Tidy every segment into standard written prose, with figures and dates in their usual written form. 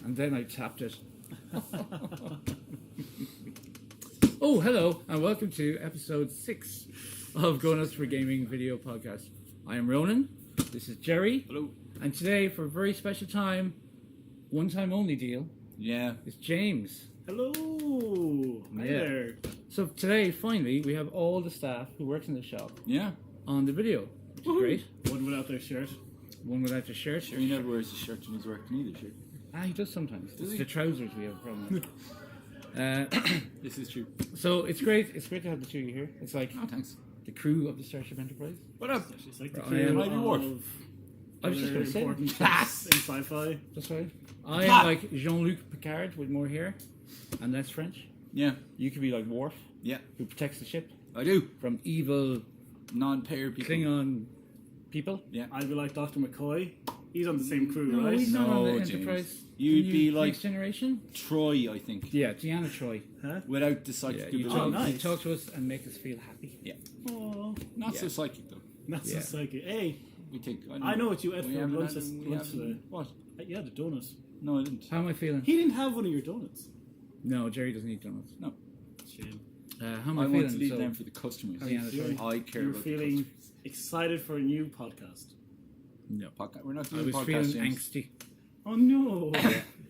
and then I tapped it. Oh, hello, and welcome to episode 6 of GoNuts for Gaming video podcast. I am Ronan, this is Jerry. Hello. And today, for a very special time, one time only deal, it's James. Hello. Hi there. So today, finally, we have all the staff who works in the shop Yeah. on the video, which is great. One without their shirt. One without the shirt. Sure, he never wears a shirt when he's working either, sure. He does sometimes. Does It's he? the trousers we have a problem with. This is true. So it's great. It's great to have the two of you here. It's like Oh, thanks. the crew of the Starship Enterprise. What up? It's like the I am crew Worf. of I was just other going to say. important things in sci-fi. That's right. I am like Jean-Luc Picard with more hair and less French. Yeah. You could be like Worf, Yeah. who protects the ship I do. from evil Non-payer people. Klingon people. Yeah. I'd be like Dr. McCoy. He's on the same crew, No, right? he's not on the No, James. Enterprise. You'd Can be you- like- Next Generation. Troy, I think. Yeah, Deanna Troy. Huh? Without the psychic You ability. talk, you nice. talk to us and make us feel happy. Yeah. Oh, Not Yeah. so psychic, though. that's Yeah. so psychic. Hey, We think. I know what you ate we for haven't lunch had- we lunch haven't- today. What? You had a donut. No, I didn't. How am I feeling? He didn't have one of your donuts. No, Jerry doesn't eat donuts. No. Shame. How am I I, want feeling? to leave So- them for the customers. How are you feeling? I care You're about feeling the customers. excited for a new podcast. No. We're not I doing was podcast, feeling James. angsty. Oh no!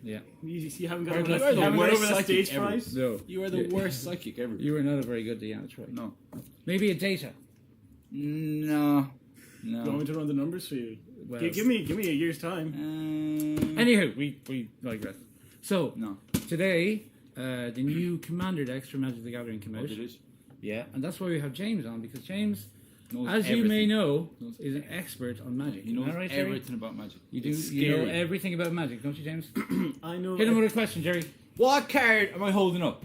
Yeah. You haven't got You're over the- that, you're you haven't the got worst over that psychic stage ever. fright? No. You are the worst psychic ever. You were not a very good Deanna Troy. No. Maybe a data. No. No. Going to run the numbers for you. Well, Give me a year's time. Anywho, we digress. So, No. today, the new Commander decks for Magic the Gathering came out. What it is? Yeah, and that's why we have James on, because James, Knows as you may everything. know, Knows is an expert on Magic. He knows Am I right, Jerry? everything about magic. You do. It's You know scary. everything about Magic, don't you, James? I know. Hit him with a question, Jerry. What card am I holding up?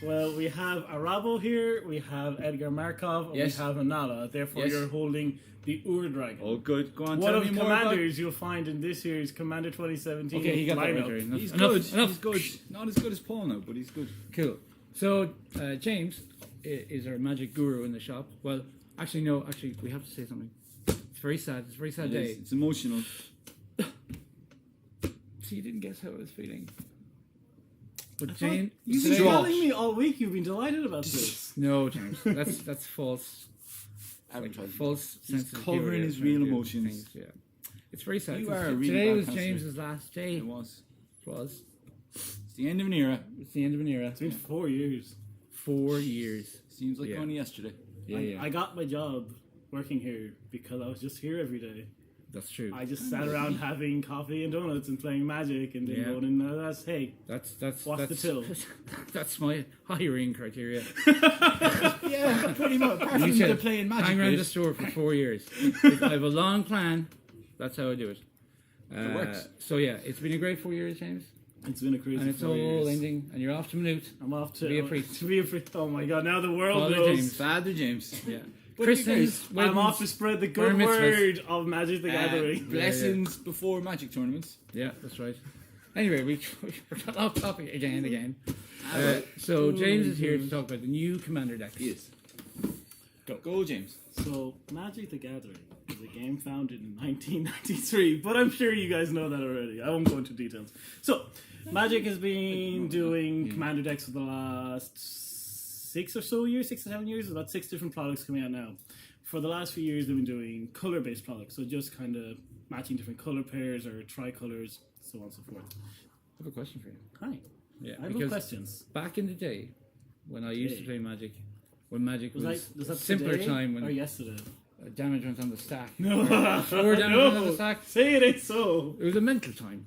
Well, we have Arabo here, we have Edgar Markov, and Yes. we have Anala. Therefore, Yes. you're holding the Ur Dragon. Oh, good. Go on. One tell of me the more about- commanders you'll find in this year's Commander 2017 Okay, he got that right, lineup. Jerry. Enough, He's enough, good. enough. He's good. Not as good as Paul now, but he's good. Cool. So, James is our Magic guru in the shop. Well, actually, no. Actually, we have to say something. It's very sad. It's a very sad It day. is. It's emotional. So you didn't guess how I was feeling. But I thought- James, You've been today- Draw. telling me all week you've been delighted about this. no, James, that's false. Like, Advertising. false. He's sense of covering humor his trying to real do emotions. things, yeah, it's very sad. You 'cause are a really today bad was counselor. James's last day. It was. It was. It's the end of an era. It's the end of an era. It's been 4 years. 4 years. Seems like Yeah. only yesterday. Yeah, I got my job working here because I was just here every day. That's true. I just sat around having coffee and donuts and playing Magic and then Yeah. going in. That's hey. That's What's the till? That's my hiring criteria. Yeah, pretty much. Apart You from said the playing magic hang around bit. the store for 4 years. If I have a long plan. That's how I do it. It works. So yeah, it's been a great 4 years, James, It's been a crazy and it's 4 all years. ending, and you're off to Minute. I'm off to be a priest. To be a priest. Oh my god! Now the world Father knows. James. Father James. Yeah, But Christmas. I'm weddings. off to spread the good bar mitzvahs. word of Magic the Gathering. Blessings before magic tournaments. Yeah, that's right. Anyway, we're off topic again. Alright. So James is here to talk about the new Commander decks. He is. Go, James. So, Magic the Gathering is a game founded in 1993, but I'm sure you guys know that already. I won't go into details. So, Magic has been doing Commander decks for the last 6 or 7 years. There's about 6 different products coming out now. For the last few years, they've been doing color-based products, so just kind of matching different color pairs or tricolors, so on and so forth. I have a question for you. Hi. Yeah, I have because questions. back in the day, when I used to play Magic, when Magic was, Was a that simpler today time when or yesterday? damage went on the stack. No. Before damage went on the stack, Say it ain't so. it was a mental time.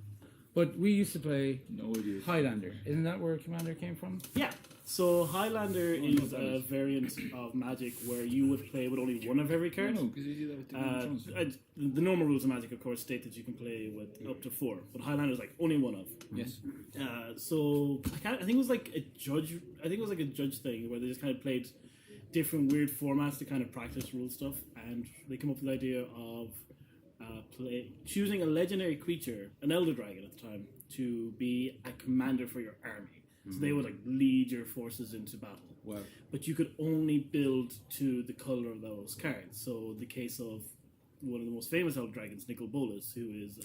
But we used to play No idea. Highlander. Isn't that where Commander came from? Yeah. So Highlander is that a is. variant of Magic where you would play with only one of every card. No, because you do that with the Game of Thrones. The normal rules of Magic, of course, state that you can play with up to 4, but Highlander is like only one of. Yes. So I think it was like a judge. I think it was like a judge thing where they just kind of played different weird formats to kind of practice rule stuff, and they come up with the idea of choosing a legendary creature, an Elder Dragon at the time, to be a commander for your army. So they would like lead your forces into battle. Wow. But you could only build to the color of those cards. So the case of one of the most famous Elder Dragons, Nicol Bolas, who is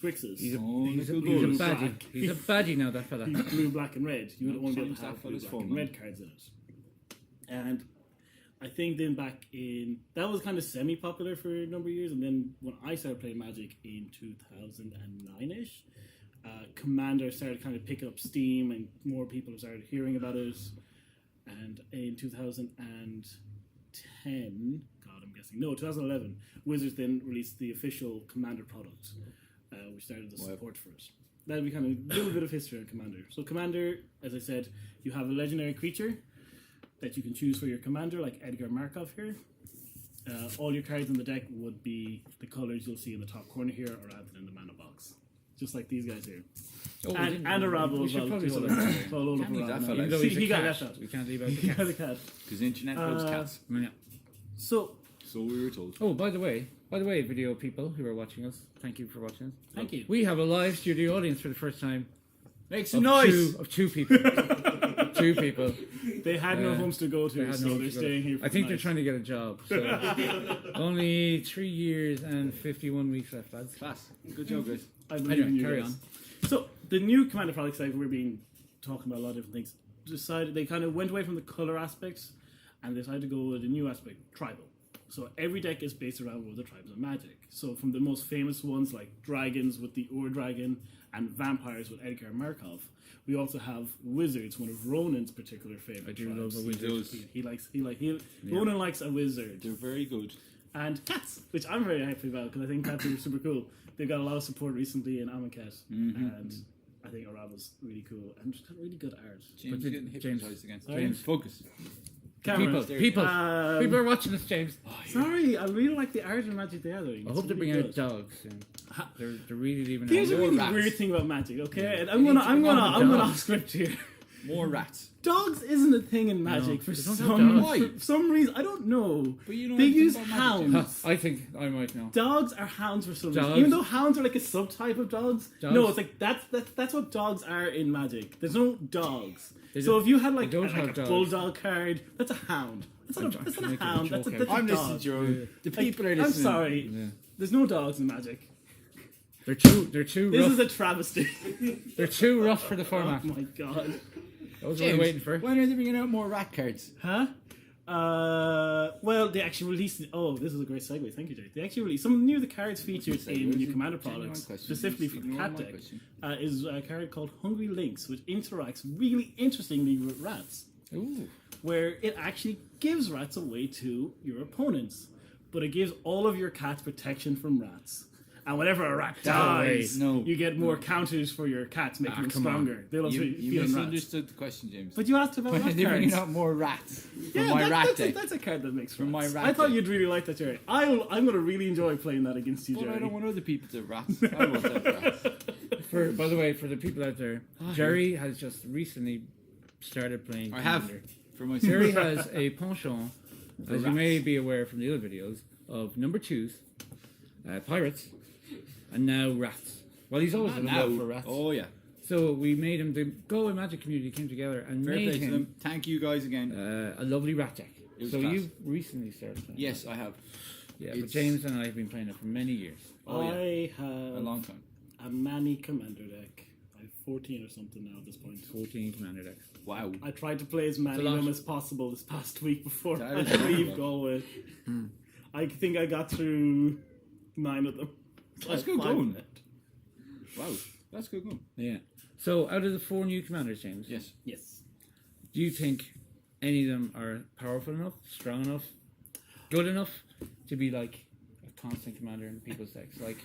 Grixis. He's a, Oh, he's a, look he's a good. baddie. Black. He's a baddie now, that fella. He's blue, black, and red. You would No, only be able to that have blue, fella's black, fun, and man. red cards in it. And I think then back in that was kind of semi-popular for a number of years, and then when I started playing Magic in 2009ish, Commander started kind of picking up steam, and more people started hearing about it. And in 2010, God, I'm guessing 2011, Wizards then released the official Commander product, which started the support for it. That'll be kind of a little bit of history on Commander. So Commander, as I said, you have a legendary creature that you can choose for your commander, like Edgar Markov here. All your cards in the deck would be the colors you'll see in the top corner here, or added in the mana box, just like these guys here. Oh, And a Rabble as well. probably Just hold a- on. so a load of Can't leave that Rabble. fella. Even though See, he's he a got cat, left out. we can't leave out He the got cat. a cat. Because the internet loves cats. Yeah. So, So we were told. Oh, by the way, video people who are watching us, thank you for watching us. thank you. We have a live studio audience for the first time. Make Of some noise! two people. Two people. They had no homes to go They to, had so no they're to go. staying here. I think they're trying to get a job. So. Only 3 years and 51 weeks left, lads. Class. Good job, guys. I believe in Anyway, you carry guys. on. So the new Commander products, like we've been talking about a lot of different things, decided they kind of went away from the color aspects and decided to go with a new aspect, tribal. So every deck is based around one of the tribes of Magic. So from the most famous ones like dragons with the Ur Dragon and vampires with Edgar Markov, we also have wizards, one of Ronan's particular favorite I do tribes. love a wizard. Those, Ronan likes a wizard. they're very good. And cats, which I'm very happy about because I think cats are super cool. They've got a lot of support recently in Amonkhet, and I think Araba's really cool and just got really good art. James did- getting James- hypnotized again. Sorry? James, focus. Camera. People are watching us, James. Sorry, I really like the art in Magic the Gathering. I It's hope they're really bringing out good. dogs soon. They're really leaving Here's a out. really rats. weird thing about Magic, okay? And They I'm need to gonna become off dogs. script here. More rats. Dogs isn't a thing in Magic for they don't have some dogs. Why? for some reason. I don't know. But you know They everything use about hounds. Magic, I think I might know. Dogs are hounds for some reason. Dogs. Even though hounds are like a subtype of dogs. Dogs. No, it's like that's what dogs are in Magic. There's no dogs. They So don't- if you had like, they don't like have a dogs. bulldog card, that's a hound. That's not I'm a, that's trying not to a make hound. a That's a, joke that's a I'm dog. listening, Joe. The people are I'm listening. sorry. Yeah. There's no dogs in Magic. They're too This rough. is a travesty. They're too rough for the Oh format. my god. That was what James, we're waiting for. when are they bringing out more rat cards? Huh? Well, they actually released. Oh, this is a great segue. Thank you, Jay. They actually released some new the cards featured in new Commander products, specifically for the cat deck. Is a card called Hungry Lynx, which interacts really interestingly with rats, Ooh. where it actually gives rats away to your opponents, but it gives all of your cats protection from rats. And whenever a rat dies, No. you get more counters for your cats, making them come on. stronger. They love You feeding rats. misunderstood the question, James. But you asked about When are rat they bringing cards. out more rats from Yeah, my rat that's, deck? that's a card that makes From my rats. rat I thought deck. you'd really like that, Jerry. I'm going to really enjoy playing that against you, But Jerry. I don't want other people to rats. I want that rats. By the way, for the people out there, Jerry has just recently started playing. I have. Commander. For my Jerry has a penchant, as you rats. may be aware from the other videos, of number twos, pirates, and now rats. Well, he's always had a love for rats. Oh yeah. So we made him, the Galway Magic community came together and Fair play made to him them. Thank you guys again. a lovely rat deck. It was So class. you recently started playing. Yes, I have. Yeah, but It's- James and I have been playing it for many years. Oh, yeah. I have A long time. a Manny Commander deck. I have 14 or something now at this point. 14 commander decks. Wow. I tried to play as many It's a of lot. them as possible this past week before That I is had to a lot. leave Galway. I think I got through 9 of them. That's good going. Wow. That's good going. Yeah. So out of the 4 new commanders, James, Yes. Yes. do you think any of them are powerful enough, strong enough, good enough to be like a constant commander in people's decks? Like,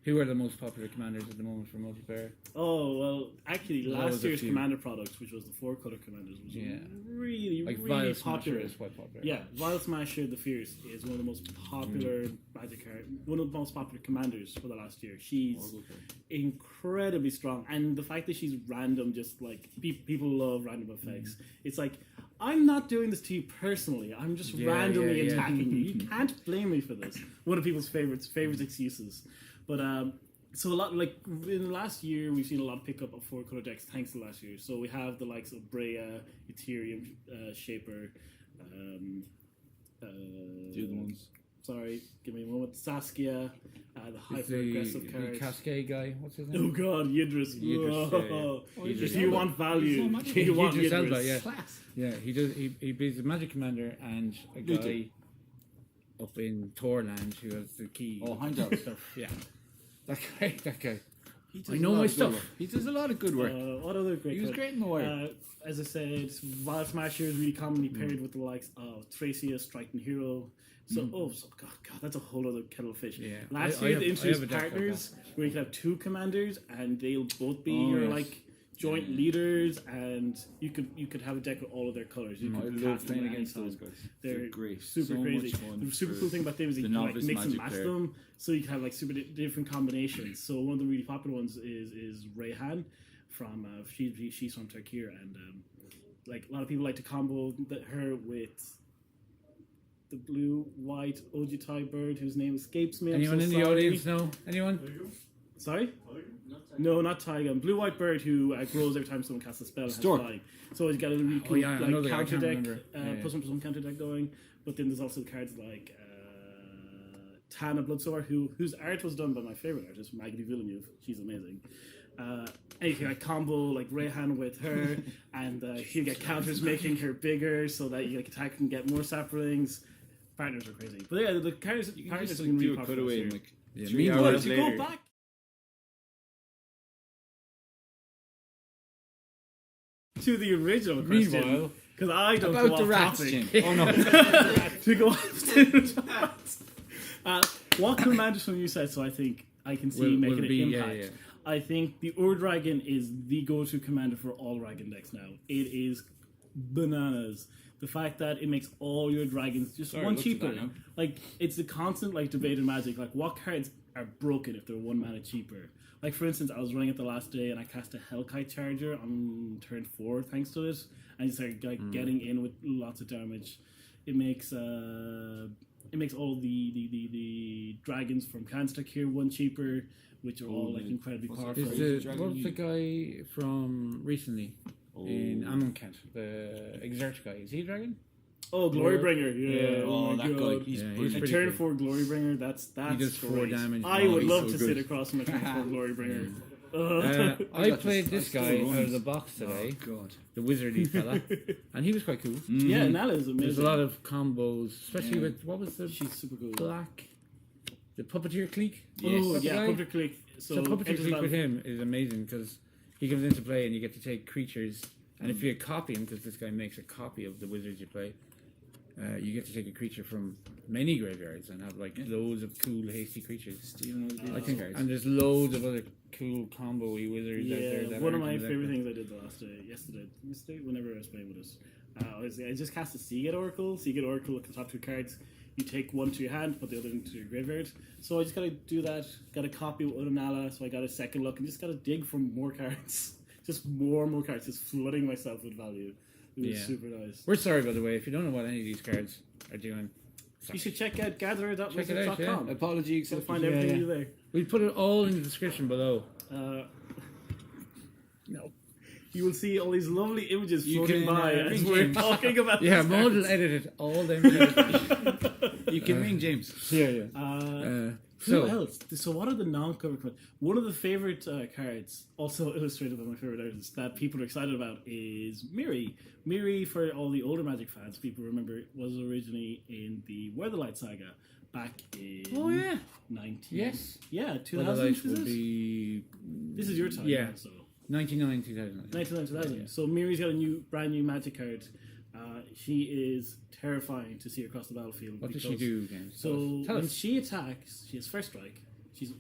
who are the most popular commanders at the moment for multiplayer? Oh, well, actually, There last was a year's few. Commander products, which was the 4-color Commanders, was Yeah. really, Like really Vile popular. Smasher is quite popular. Yeah, Vile Smasher the Fierce is one of the most popular Magic card, one of the most popular commanders for the last year. She's incredibly strong, and the fact that she's random, just like people love random effects. It's like, I'm not doing this to you personally. I'm just Yeah, randomly yeah. attacking you. You can't blame me for this. One of people's favorite excuses. But so a lot, like in the last year, we've seen a lot of pickup of 4-color decks thanks to last year. So we have the likes of Brea, Ethereum, Shaper, The other ones. Sorry, give me a moment. Saskia, the It's hyper-aggressive the card. Cascade guy. What's his Oh name? god, Yidris. Yidris, Whoa. Yidris If you want value, you want Yidris Yidris. Elba, yeah. Class. Yeah, he does. He plays a magic commander and a guy Luther. up in Torland who has the key. Oh, Heimdall. stuff. Yeah, that guy. That guy. He does I a know lot my of good stuff. work. He does a lot of good work. What other great He was card? great in the Wire. As I said, Vile Smasher is really commonly paired with the likes of Thracia, Striking Hero. So, God, that's a whole other kettle of fish. Yeah. Last I year have- they I have introduced a deck like partners where you can have two commanders and they'll both be Oh, your yes. like joint leaders, and you could have a deck with all of their colors. You I could love cast them playing at any against those time. guys. They're great. super So crazy. much fun The super for cool thing about them is you the can like novice mix and Magic match player. them, so you can have like super different combinations. So one of the really popular ones is Rayhan from she's from Turkey, and like a lot of people like to combo her with the blue white Ojutai bird whose name escapes me. I'm Anyone so in the sorry. audience know? Anyone? Sorry? No, not Tiger. Blue white bird who grows every time someone casts a spell and has Stork. flying. So he's got a really cool yeah, I know like that. I counter can't deck, remember. Yeah. plus one counter deck going. But then there's also cards like Tana Bloodsore, whose art was done by my favorite artist, Maggie Villeneuve. She's amazing. Anything like combo like Rayhan with her, and he'll get counters making her bigger so that you like attack and get more saplings. Partners are crazy, but yeah, the cards You can partners just have like, been do really a popular cutaway this in year. like Yeah, 3 meanwhile, hours To later. go back to the original question, Meanwhile, because I don't About go the off rats, topic. Jim. Oh no. To go off to the rats. What commanders from you said? So I think I can see Will making an be- yeah, impact. yeah. I think the Ur-Dragon is the go-to commander for all dragon decks now. It is bananas. The fact that it makes all your dragons just Sorry, one look at cheaper. that now. Like, it's the constant like debate in Magic. Like, what cards are broken if they're 1 mana cheaper? Like, for instance, I was running it the last day and I cast a Hellkite Charger on turn 4 thanks to it, and it started like getting in with lots of damage. It makes all the dragons from Candstock here 1 cheaper, which are all like incredibly what's it powerful. called? is Dragon what's the guy from recently in Amonkhet? The Exert guy. Is he a dragon? Oh, Glorybringer! Yeah, Yeah. oh, my that god. guy. He's Yeah, he's brilliant. A pretty turn good. 4 Glorybringer. That's He does 4 great. damage. I Oh, would he's love so to good. sit across from a turn 4 Glorybringer. I got played this. this I guy still out of runs. the box today, Oh god. the wizardy fella, and he was quite cool. Yeah, Nala is amazing. There's a lot of combos, especially Yeah. with what was the She's super cool. black, the puppeteer clique. Yes. Oh, That's the yeah, guy? Puppeteer Click. So So, puppeteer enters clique that- with him is amazing because he comes into play and you get to take creatures, and if you copy him, because this guy makes a copy of the wizards you play, you get to take a creature from many graveyards and have like loads of cool hasty creatures. Steven would be I think, cards. and there's loads of other cool combo-y wizards out there. Yeah, That one of aren't my in the deck, favorite but- things I did the last day, yesterday, whenever I was playing with us, I just cast a Seagate Oracle. Seagate Oracle with the top 2 cards. You take 1 to your hand, put the other into your graveyard. So I just gotta do that. Got a copy with Unala, so I got a second look and just gotta dig for more cards. Just more cards, just flooding myself with value. It was Yeah. super nice. We're sorry, by the way, if you don't know what any of these cards are doing. You should check out gatherer.wizards.com. Check it out, Apology You'll accepted. find Yeah, everything yeah. you there. We'll put it all in the description below. No. You will see all these lovely images You floating can, by as arrange we're James. talking about Yeah, these Maud will cards. edit it all them. You can ring James. Yeah. Who So, else? So what are the non-cover cards? One of the favorite cards, also illustrated by my favorite artist, that people are excited about is Miri. Miri, for all the older Magic fans, people remember, was originally in the Weatherlight Saga back in oh yeah, 19... yes. Yeah, 2000, Weatherlight is will it? be This is your time. Yeah. So 99, 2000. 2000. Yeah. So Miri's got a brand new Magic card. She is terrifying to see across the battlefield. What does she because- do, James? So Tell when us. she attacks, she has first strike. She's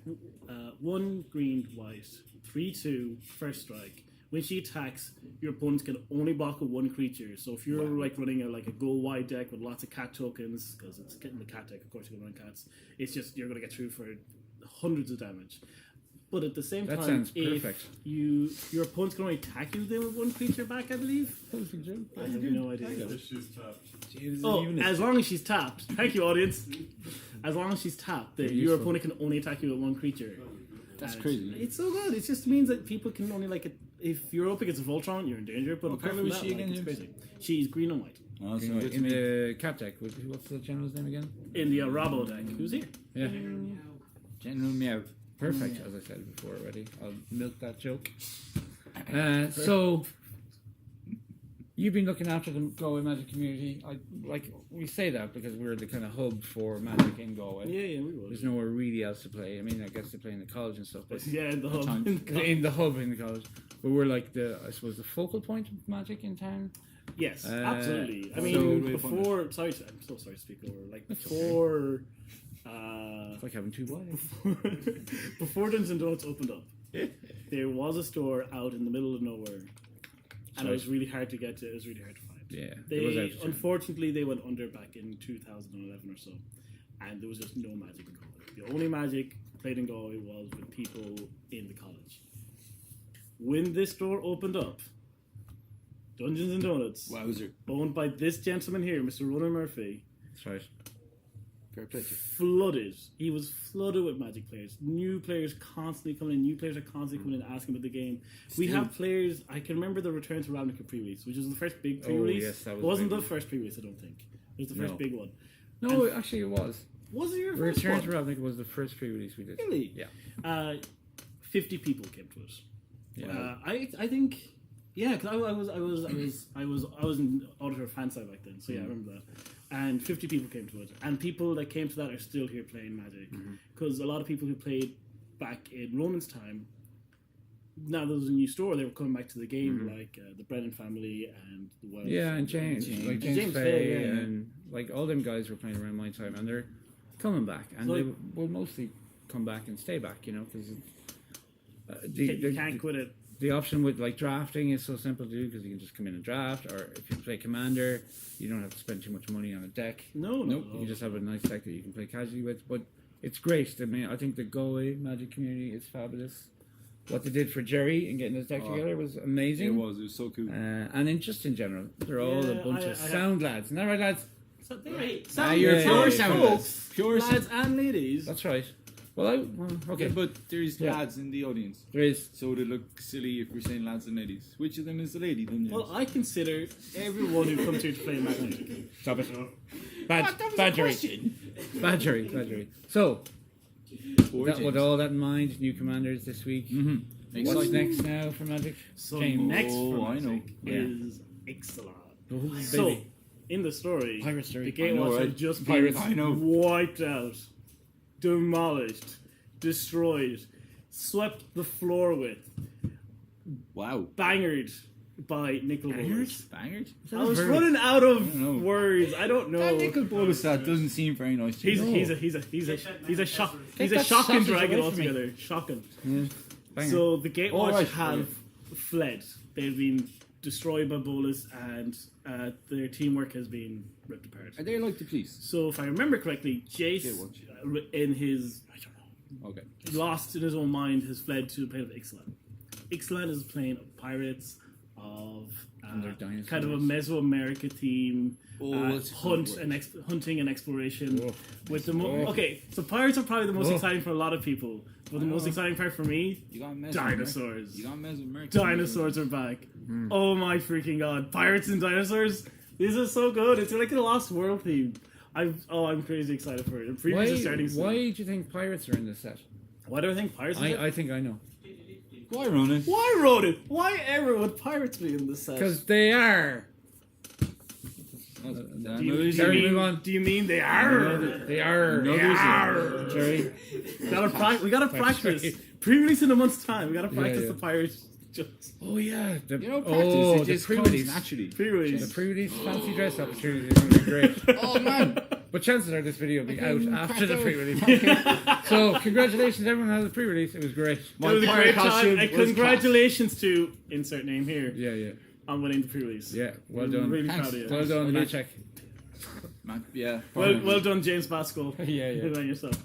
1 green, white, 3/2, first strike. When she attacks, your opponent can only block with 1 creature. So if you're like running a go wide deck with lots of cat tokens, because it's getting the cat deck, of course you're going to run cats. It's just you're going to get through for hundreds of damage. But at the same That time, sounds if perfect. your opponent's going to attack you then with 1 creature back, I believe. I have no idea. Oh, as long as she's tapped. Thank you, audience. As long as she's tapped, then your useful. opponent can only attack you with 1 creature. That's And crazy. It's so good. It just means that people can only if you're up against a Voltron, you're in danger. But What apart colour from is that, she again, it's James? crazy. She's green and white. Oh, so Green white. good to In me. the cap deck, what's the general's name again? In the Rabo deck. Who's here? Yeah. General Meow. Perfect, as I said before already. I'll milk that joke. So, you've been looking after the Galway Magic community. We say that because we're the kind of hub for Magic in Galway. Yeah, we There's was. nowhere really else to play. I mean, I guess they play in the college and stuff, but Yeah, in the hub. time. in the hub in the college. But we're like the focal point of Magic in town. Yes, absolutely. I so mean, we before... Sorry, I'm so sorry to speak over. Like, before... It's like having two wives. before Dungeons and Donuts opened up, there was a store out in the middle of nowhere, and it was really hard to get to. It was really hard to find. Yeah, They it was out of town. unfortunately they went under back in 2011 or so, and there was just no Magic in Galway. The only Magic played in Galway was with people in the college. When this store opened up, Dungeons and Donuts, Wowzer. owned by this gentleman here, Mr. Ronan Murphy, That's right. Fair play to you. flooded. He was flooded with Magic players. New players constantly coming in. New players are constantly coming in asking about the game. We Still. have players. I can remember the Return to Ravnica pre-release, which was the first big Oh, pre-release. yes, that was it wasn't big. the first pre-release, I don't think. It was the first No. big one. No, actually, it was. Was it your first Return one? to Ravnica was the first pre-release we did. Really? Yeah. 50 people came to it. Yeah. I think. Yeah, because I was in Auditor fan side back then, so yeah, I remember that. And 50 people came to it, and people that came to that are still here playing Magic, because a lot of people who played back in Ronan's time, now there was a new store, they were coming back to the game, like the Brennan family and the Welsh. Yeah, and James James Fay, Fay, yeah. and like all them guys were playing around my time, and they're coming back, and So, they like- will mostly come back and stay back, because You can't quit it. the option with like drafting is so simple to do because you can just come in and draft, or if you play Commander, you don't have to spend too much money on a deck. No. You just have a nice deck that you can play casually with. But it's great. I mean, I think the Galway Magic community is fabulous. What they did for Jerry and getting his deck together was amazing. It was so cool. And in general, they're all a Yeah, bunch I of have- sound lads. Isn't that right, lads? So You're yeah, pure yeah, sound folks, lads. Pure lads and ladies. That's right. Well, okay. Okay, but there's Yeah. lads in the audience. There is. So they look silly if we're saying lads and ladies. Which of them is the lady then? James? Well, I consider everyone who comes here to play Magic. Stop it. What? That was a Badgery. question. Badgery. So, Poor with James. all that in mind, new commanders this week. Mm-hmm. What's next now for Magic? So James. next Oh, for I know. Magic is Ixalan. Oh, So, baby. in the story, Pirate story. the Game I know, Watch right? had just Pirates. been I know. wiped out, demolished, destroyed, swept the floor with, Wow. bangered by Nicol Bolas. Bangered? I was running out of know. words. I don't know. That Nicol Bolas that doesn't seem very nice to He's me. a shocking that shocking sausage dragon away from me. altogether. Shocking. Banger. So the Gatewatch right, have fled. They've been destroyed by Bolas, and their teamwork has been ripped apart. Are they like the police? So if I remember correctly, Jace, Gatewatch. in his Okay. lost in his own mind, has fled to the plane of Ixalan. Ixalan is a plane of pirates, of And they're dinosaurs. kind of a Mesoamerica theme, that's a good word. hunting and exploration. Oh. With the Oh. okay, so pirates are probably the most Oh. exciting for a lot of people, but the most exciting part for me, You got Mesoamerica. dinosaurs. You got Mesoamerica. Dinosaurs are back. Oh my freaking god! Pirates and dinosaurs. This is so good. It's like a Lost World theme. I'm crazy excited for it. And previews are starting soon. Why do you think pirates are in this set? Why do I think pirates? I think I know. Why, Ronan? Why Ronan? Why ever would pirates be in this set? Because they are. Do you, Jerry, move on. do you mean they are? They are. No, They there's are. Jerry. We gotta practice. right. Pre-release in a month's time. We gotta practice yeah. the pirates. Just Oh yeah. The, You know, practice. oh, it the just comes pre-release. naturally. The pre-release. pre-release fancy dress up is going to be great. Oh, man. But chances are this video will be out can after the crack pre-release. So congratulations, everyone has a pre-release. It was great. It was a pirate great time. costume And was congratulations to insert name here Yeah. on winning the pre-release. Yeah. Well I'm done. really Thanks. proud of you. Well done, Okay. Maciek. Man, yeah. Well done, James Pascal. Yeah. Well done yourself.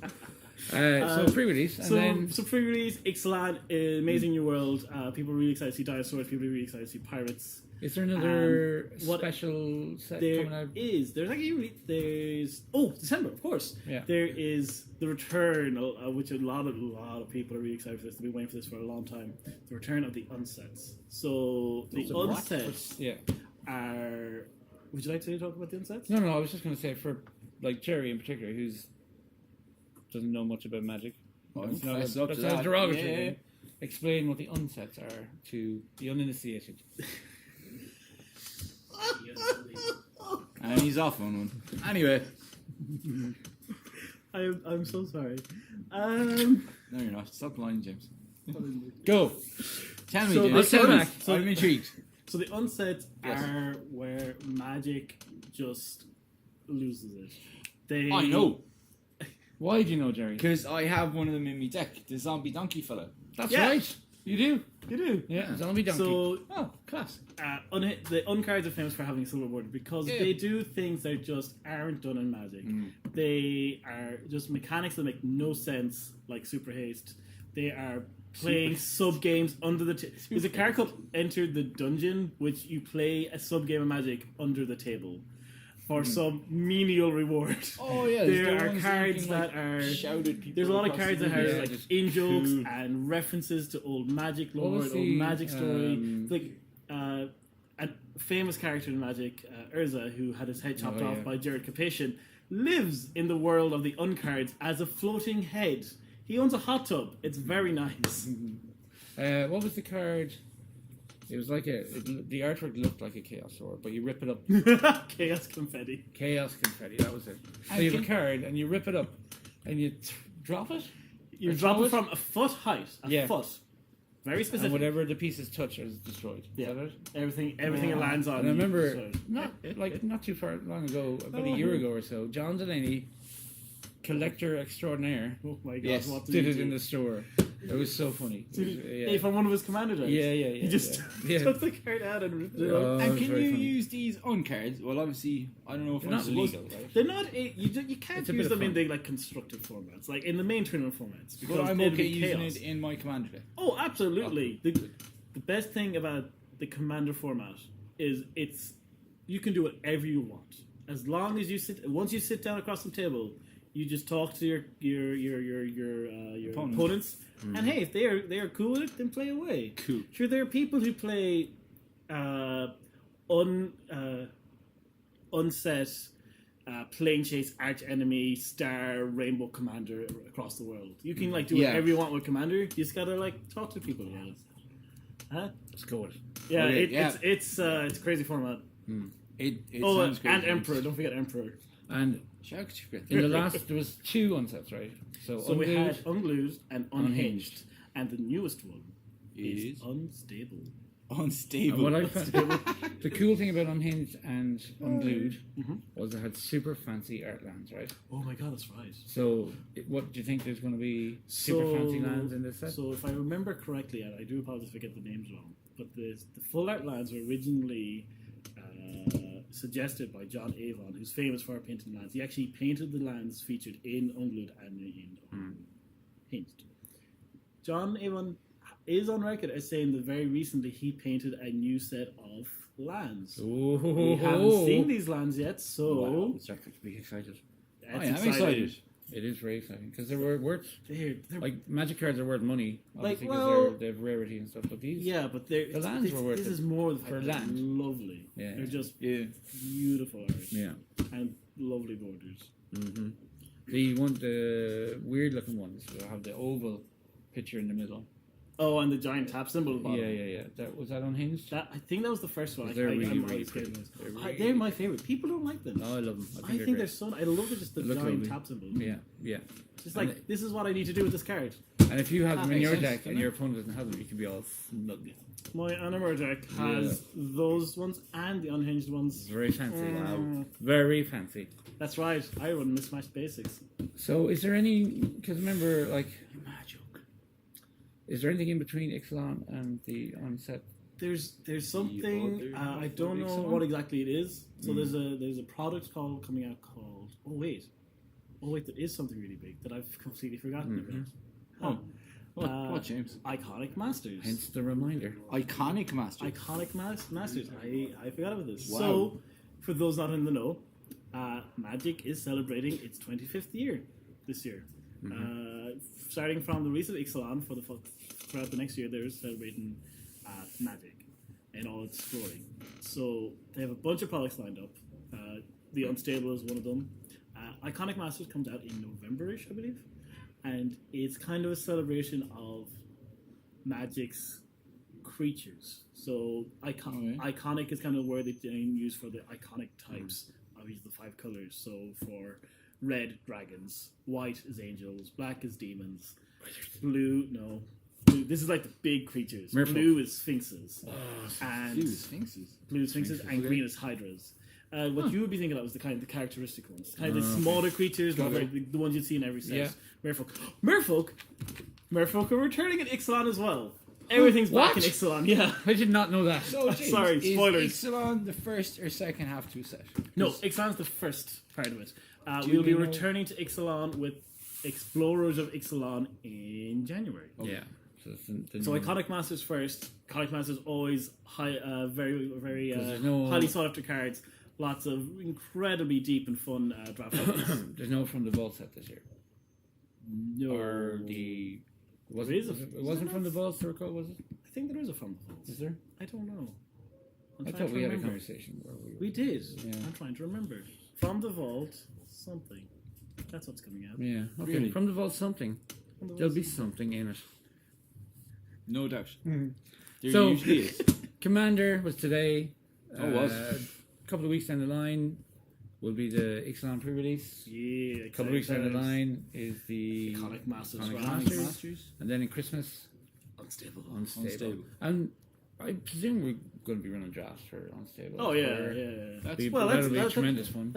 So pre-release, and then So pre-release, Ixalan, amazing new world. People are really excited to see dinosaurs. People are really excited to see pirates. is there another what- special set There coming out? is. There's December, of course. Yeah. There is the return, which a lot of people are really excited for this. They've been waiting for this for a long time. The return of the unsets. So the unsets Yeah. are Would you like to talk about the insets? No, I was just going to say for like Jerry in particular, who's doesn't know much about magic. That's not a derogatory thing. Explain what the unsets are to the uninitiated. And he's off on one. Anyway. I'm so sorry. No, you're not. Stop lying, James. Go. Tell me, So James. tell me. I'm intrigued. So the unsets are where magic just loses it. I know. Why do you know, Jerry? Because I have one of them in my deck. The zombie donkey fella. That's Yeah. right. You do. You do. Yeah, zombie donkey. So oh, class. the uncards are famous for having a silver border because they do things that just aren't done in Magic. They are just mechanics that make no sense, like Super Haste. They are playing sub games under the there's a card called Enter the Dungeon, which you play a sub game of Magic under the table for some menial reward. Oh yeah, There are cards that are shouted people. There's a lot of across cards the that room. have like just in-jokes and references to old Magic lore, was old the, Magic story. Like a famous character in Magic, Urza, who had his head chopped off by Jared Capation, lives in the world of the uncards as a floating head. He owns a hot tub. It's very nice. What was the card? It was like the artwork looked like a chaos sword, but you rip it up. Chaos confetti. Chaos confetti, that was it. So you have a card and you rip it up and you drop it. You Or drop throw it from a foot height. A foot. Very And specific. whatever the pieces touch is destroyed. Yeah. Is that it? Everything it lands on. And I remember destroyed. not too far long ago, about a year ago or so, John Delaney, collector extraordinaire, Oh my god! Yes. What did he it do? in the store. It was so funny. It was, Hey, from one of his commander decks. Yeah. He just yeah. took the card out and ripped it Oh, up. And it's can very you funny. use these on cards? Well, obviously, I don't know if They're I'm not supposed legal, right? They're not. You can't It's a bit use of them in fun. the like constructive formats, like in the main tournament formats. Because But I'm they'd okay be using chaos. it in my commander deck. Oh, absolutely. The best thing about the commander format is you can do whatever you want as long as once you sit down across the table, you just talk to your opponents, and hey, if they are cool with it, then play away. Cool. Sure, there are people who play unset plane chase arch enemy star rainbow commander across the world. You can like do whatever you want with commander. You just gotta like talk to people about it. Huh? Let's go with it. Yeah, Okay, it's a crazy format. It Oh, sounds crazy. and Emperor. Don't forget Emperor. And Sharks. in the last, there was 2 unsets, right? So we Unglued. had Unglued and Unhinged, and the newest one Is is Unstable. And unstable. what I found, the cool thing about Unhinged and Unglued was it had super fancy art lands, right? Oh my god, that's right. So, what do you think there's going to be super fancy lands in this set? So if I remember correctly, and I do apologize if I get the names wrong, but the full art lands were originally suggested by John Avon, who's famous for painting lands. He actually painted the lands featured in Unglued and in Unhinged. John Avon is on record as saying that very recently he painted a new set of lands. Oh, We haven't seen these lands yet, so Wow, it's actually to be excited. that's I am exciting. excited. It is very exciting because they're worth They're like magic cards are worth money, Like, obviously, well- because they have rarity and stuff. But these, yeah, but The lands were worth this it is more the fact for that they're land. lovely. Yeah. They're just Yeah. beautiful art yeah. and lovely borders. The weird looking ones that have the oval picture in the middle. Oh, and the giant tap symbol at the bottom. Yeah. Was that unhinged? I think that was the first one. They're really, I'm really always pretty. scared of those. They're They're my favorite. People don't like them. Oh, I love them. I think they're great. so. I love just the They look giant lovely. tap symbol. Yeah. It's like And this is what I need to do with this card. And if you have them in makes your sense, deck doesn't and it? your opponent doesn't have them, you can be all snug. My Animer deck has those ones and the unhinged ones. Very fancy. Mm. Very fancy. That's right. I run mismatched basics. So, is there any? Because remember, like, Magic. is there anything in between Ixalan and the onset? There's something other I don't know Ixalan? what exactly it is. So there's a product coming out called. Oh wait, there is something really big that I've completely forgotten about. Oh. What, James? Iconic Masters. Hence the reminder. Iconic Master. Iconic Masters. I forgot about this. Wow. So, for those not in the know, Magic is celebrating its 25th year this year. Starting from the release of Ixalan throughout the next year, they're celebrating Magic in all its glory. So they have a bunch of products lined up. The Unstable is one of them. Iconic Masters comes out in November-ish, I believe, and it's kind of a celebration of Magic's creatures. So iconic is kind of where they use for the iconic types. I've used the 5 colors. So for red, dragons; white is angels; black is demons; blue, this is like the big creatures. Merfolk. Blue is sphinxes, and Blue sphinxes. and green is hydras. What you would be thinking of is the characteristic ones, kind of the smaller creatures, the ones you'd see in every set. Yeah. Merfolk are returning in Ixalan as well. Everything's back in Ixalan. Yeah. I did not know that. So, James, Sorry, spoilers. Is Ixalan the first or second half to a set? No, Ixalan's the first part of it. Do We'll be you know- returning to Ixalan with Explorers of Ixalan in January. Yeah. So, So Iconic Masters first. Iconic Masters always very, very there's no- highly sought after cards. Lots of incredibly deep and fun draft levels. there's no From the Vault set this year. No. Or the... Was There it, is a- was it, it wasn't From the Vault, to recall, was it? I think there is a From the Vaults. Is there? I don't know. I'm I trying thought to we had a remember. conversation where We did. Yeah. I'm trying to remember. From the Vault, something. That's what's coming out. Yeah. Okay. Really? From the Vault something. From the There'll Vault. be something in it. No doubt. Mhm. There So- usually is. Commander was today. Oh, was. A couple of weeks down the line will be the Ixalan pre-release. Yeah, A couple of weeks down the line is the Iconic Masters. Iconic right? Masters. And then in Christmas, Unstable. Unstable. And I presume we're going to be running drafts for Unstable. Oh yeah, Or- yeah. That's- That'll be tremendous fun.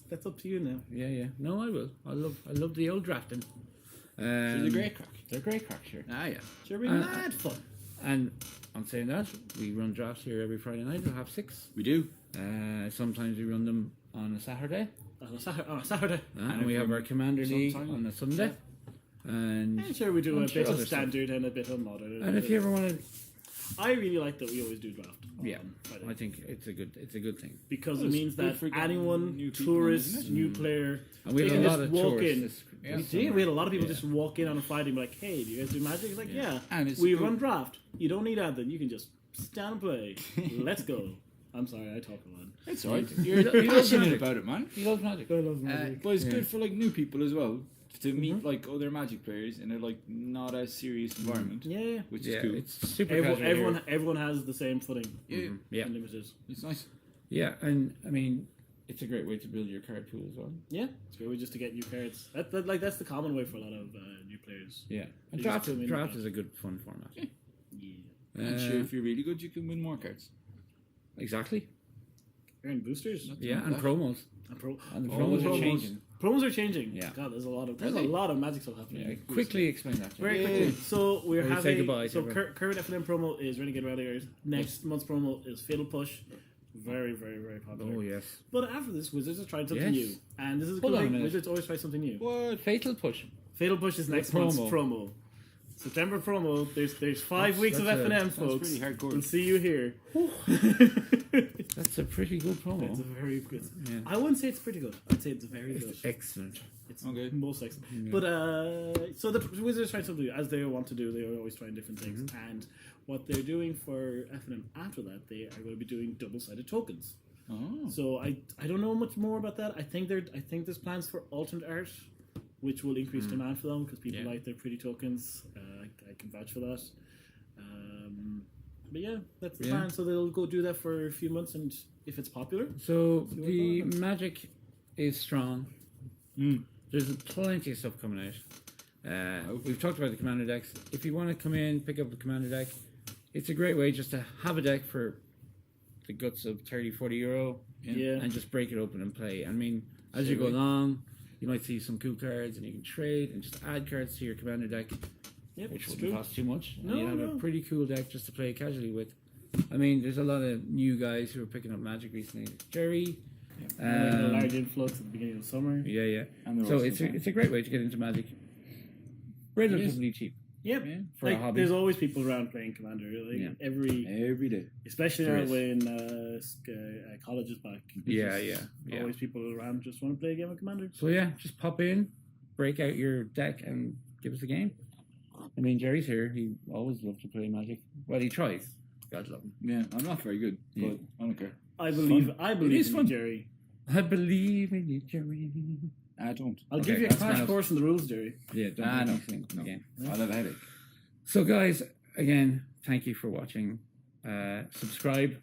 That's up to you now. Yeah. No, I will. I love the old drafting. It's a great crack. They're great crack, sure. Ah, yeah. Sure, be Uh, mad fun. And on saying that, we run drafts here every Friday night. We'll have 6. We do. Sometimes we run them on a Saturday. On a Saturday. And we have our Commander League sometime. on a Sunday. And Yeah, sure, we do I'm a sure bit of other stuff. standard and a bit of modern. and if you ever want to, I really like that we always do draft. yeah, on Friday. I think it's a good thing. Because Well, it it's means good that for getting anyone, new people in, tourist, isn't it? new player, And we they had can a lot just of walk tourists in. this Yeah. We did. We had a lot of people just walk in on a Friday and be like, "Hey, do you guys do Magic?" It's like, yeah. And it's we good. run draft. You don't need Anthem. You can just stand and play. Let's go. I'm sorry, I talk a lot. It's alright. He You're loves passionate Magic. about it, man. He loves Magic. love But it's Yeah. good for like new people as well to meet like other Magic players in a like not as serious environment, Yeah. which Yeah, is cool. it's super Everyone, casual here. everyone has the same footing. Yeah, Yeah, Unlimited. it's nice. yeah, and I mean, it's a great way to build your card pool as well. Yeah, it's a great way just to get new cards. That's the common way for a lot of new players. Yeah, and You draft just put 'em in draft there. is a good fun format. Yeah. Yeah. And sure, if you're really good, you can win more cards. Exactly. Earn boosters. Not Yeah, too and bad. promos. And And the Oh, promos are promos. changing. Promos are changing. Yeah. God, there's a lot of Really? Magic stuff happening. Yeah, quickly explain that. Very Yeah. quickly. So we're Or we say having goodbye to so everyone. current FNM promo is Renegade Ralliers. Next month's promo is Fatal Push. Very, very, very popular. Oh yes. But after this, Wizards are trying something Yes. new, and this is a Hold good on a thing. minute. Wizards always try something new. What? Fatal Push. Fatal Push is next promo. month's promo. September promo. There's 5 weeks of that's a- FNM, That's folks. pretty hardcore. We'll see you here. That's a pretty good promo. It's a very good. Yeah. I wouldn't say it's pretty good. I'd say it's very good. It's excellent. It's Okay. most excellent. But so the Wizards trying something as they want to do. They are always trying different things, and what they're doing for FNM after that, they are going to be doing double-sided tokens. Oh. So I don't know much more about that. I think there's plans for alternate art, which will increase demand for them because people Yeah. like their pretty tokens. I can vouch for that. But yeah, that's the Yeah. plan. So they'll go do that for a few months, and if it's popular, So See what the happens. Magic is strong. There's plenty of stuff coming out. We've talked about the Commander decks. If you want to come in, pick up a Commander deck, it's a great way just to have a deck for the guts of 30, 40 euro yeah. and just break it open and play. I mean, as you go along, you might see some cool cards and you can trade and just add cards to your Commander deck, Yep, which it's wouldn't true. cost too much. And No, you have no. a pretty cool deck just to play casually with. I mean, there's a lot of new guys who are picking up Magic recently. Jerry. A large influx at the beginning of summer. Yeah. And they're So also it's fun. a great way to get into Magic. Relatively cheap. Yep. Yeah. For a hobby. There's always people around playing Commander. Like Yeah. Every day. especially There now is. when college is back. Yeah. Always people around just want to play a game of Commander. So yeah, just pop in, break out your deck, and give us a game. I mean, Jerry's here. He always loved to play Magic. Well, he tries. God love him. Yeah, I'm not very good, Yeah. but I don't care. I believe is in fun. Jerry. I believe in you, Jerry. I don't. I'll Okay, give you a that's crash enough. course in the rules, Jerry. Yeah, don't Ah, make no, me think no. again. I'll have a headache. So, guys, again, thank you for watching. Subscribe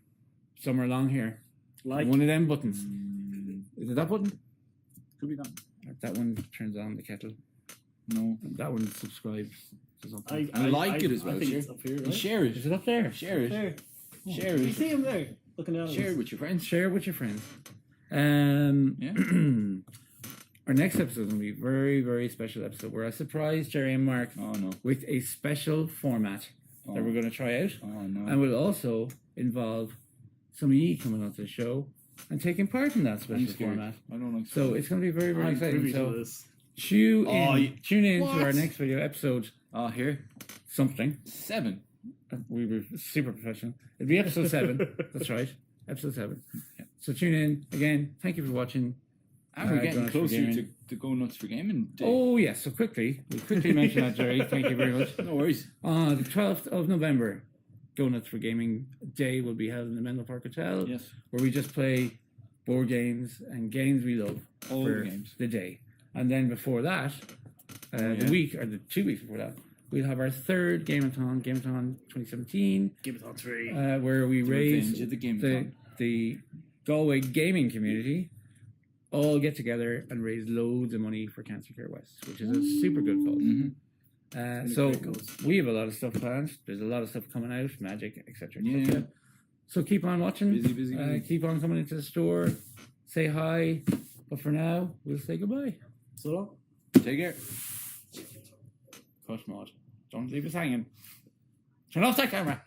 somewhere along here. Like. One of them buttons. Is it that button? Could be done. That one turns on the kettle. No. That one subscribes to something. I like it as well, I think sure. it's up here, And right? share Is it. it up there? Share it. There. Share You it. see him there, looking down at Share us. it with your friends. Share it with your friends. Yeah. Our next episode is going to be a very, very special episode where I surprise Jerry and Mark Oh no. with a special format Oh. that we're going to try out. Oh no. And will also involve some of you coming onto the show and taking part in that I'm special scared. format. I don't like. So it's going to be very, very I'm exciting. privy to So this. tune in, Oh, tune in to what? our next video episode Oh, here. something. 7. We were super professional. It'll be episode 7. That's right. Episode 7. So tune in. Again, thank you for watching. And we're getting GoNuts for closer Gaming. to GoNuts for Gaming Day. Oh, yes. So quickly, we quickly mention that, Jerry. Thank you very much. No worries. On the 12th of November, GoNuts for Gaming Day will be held in the Menlo Park Hotel, Yes. where we just play board games and games we love All for the games. the day. And then before that, yeah. the week, or the 2 weeks before that, we'll have our third Gameathon 2017, Give it on 3. where we raise Revenge of the Gameathon. the Galway gaming community all get together and raise loads of money for Cancer Care West, which is a super good cause. Mm-hmm. So great cause. we have a lot of stuff planned. There's a lot of stuff coming out, magic, etc. Yeah. So keep on watching. Busy. Keep on coming into the store. Say hi. But for now, we'll say goodbye. So long. Take care. Push mod. Don't leave us hanging. Turn off that camera.